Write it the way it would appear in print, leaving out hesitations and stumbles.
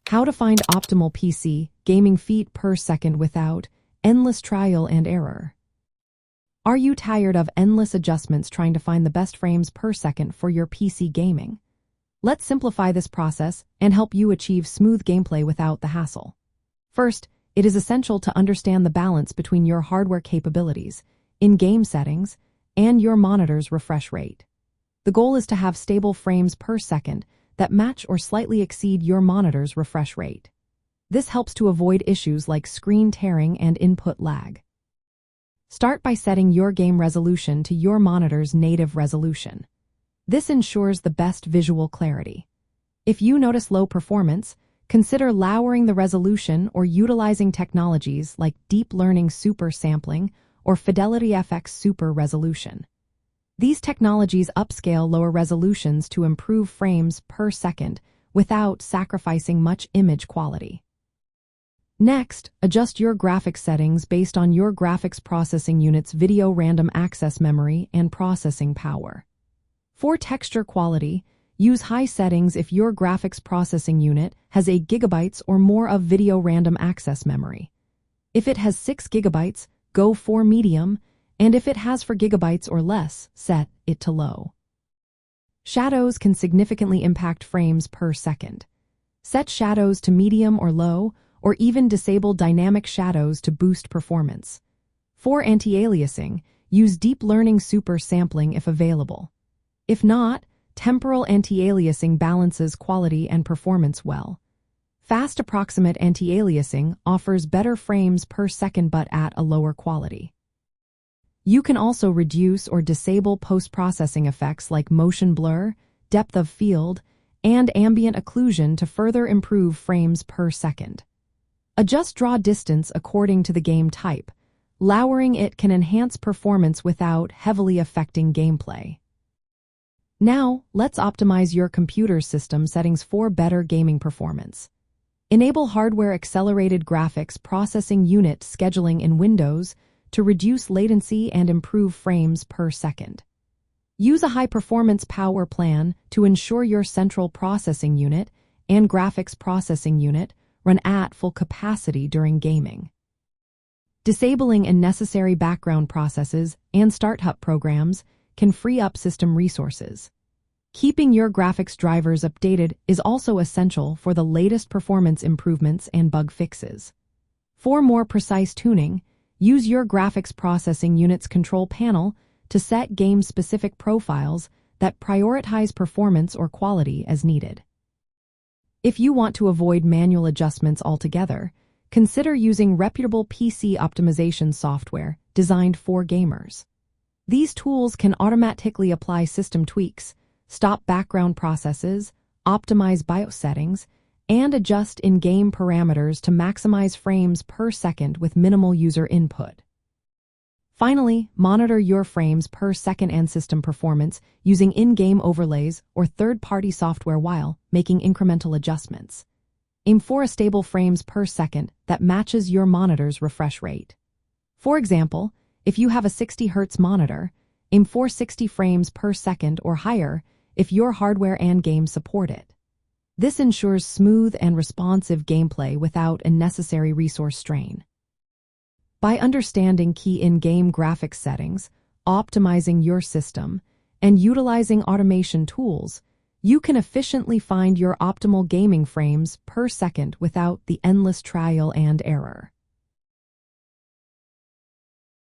How to find optimal PC gaming feet per second without endless trial and error. Are you tired of endless adjustments trying to find the best frames per second for your PC gaming? Let's simplify this process and help you achieve smooth gameplay without the hassle. First, it is essential to understand the balance between your hardware capabilities, in-game settings, and your monitor's refresh rate. The goal is to have stable frames per second that match or slightly exceed your monitor's refresh rate. This helps to avoid issues like screen tearing and input lag. Start by setting your game resolution to your monitor's native resolution. This ensures the best visual clarity. If you notice low performance, consider lowering the resolution or utilizing technologies like Deep Learning Super Sampling or Fidelity FX Super Resolution. These technologies upscale lower resolutions to improve frames per second without sacrificing much image quality. Next, adjust your graphics settings based on your graphics processing unit's video random access memory and processing power. For texture quality, use high settings if your graphics processing unit has 8 GB or more of video random access memory. If it has 6 GB, go for medium, and if it has 4 GB or less, set it to low. Shadows can significantly impact frames per second. Set shadows to medium or low, or even disable dynamic shadows to boost performance. For anti-aliasing, use Deep Learning Super Sampling if available. If not, temporal anti-aliasing balances quality and performance well. Fast approximate anti-aliasing offers better frames per second but at a lower quality. You can also reduce or disable post-processing effects like motion blur, depth of field, and ambient occlusion to further improve frames per second. Adjust draw distance according to the game type. Lowering it can enhance performance without heavily affecting gameplay. Now, let's optimize your computer system settings for better gaming performance. Enable hardware accelerated graphics processing unit scheduling in Windows to reduce latency and improve frames per second. Use a high-performance power plan to ensure your central processing unit and graphics processing unit run at full capacity during gaming. Disabling unnecessary background processes and startup programs can free up system resources. Keeping your graphics drivers updated is also essential for the latest performance improvements and bug fixes. For more precise tuning, use your graphics processing unit's control panel to set game-specific profiles that prioritize performance or quality as needed. If you want to avoid manual adjustments altogether, consider using reputable PC optimization software designed for gamers. These tools can automatically apply system tweaks, stop background processes, optimize BIOS settings, and adjust in-game parameters to maximize frames per second with minimal user input. Finally, monitor your frames per second and system performance using in-game overlays or third-party software while making incremental adjustments. Aim for a stable frames per second that matches your monitor's refresh rate. For example, if you have a 60 Hz monitor, aim for 60 frames per second or higher if your hardware and game support it. This ensures smooth and responsive gameplay without unnecessary resource strain. By understanding key in-game graphics settings, optimizing your system, and utilizing automation tools, you can efficiently find your optimal gaming frames per second without the endless trial and error.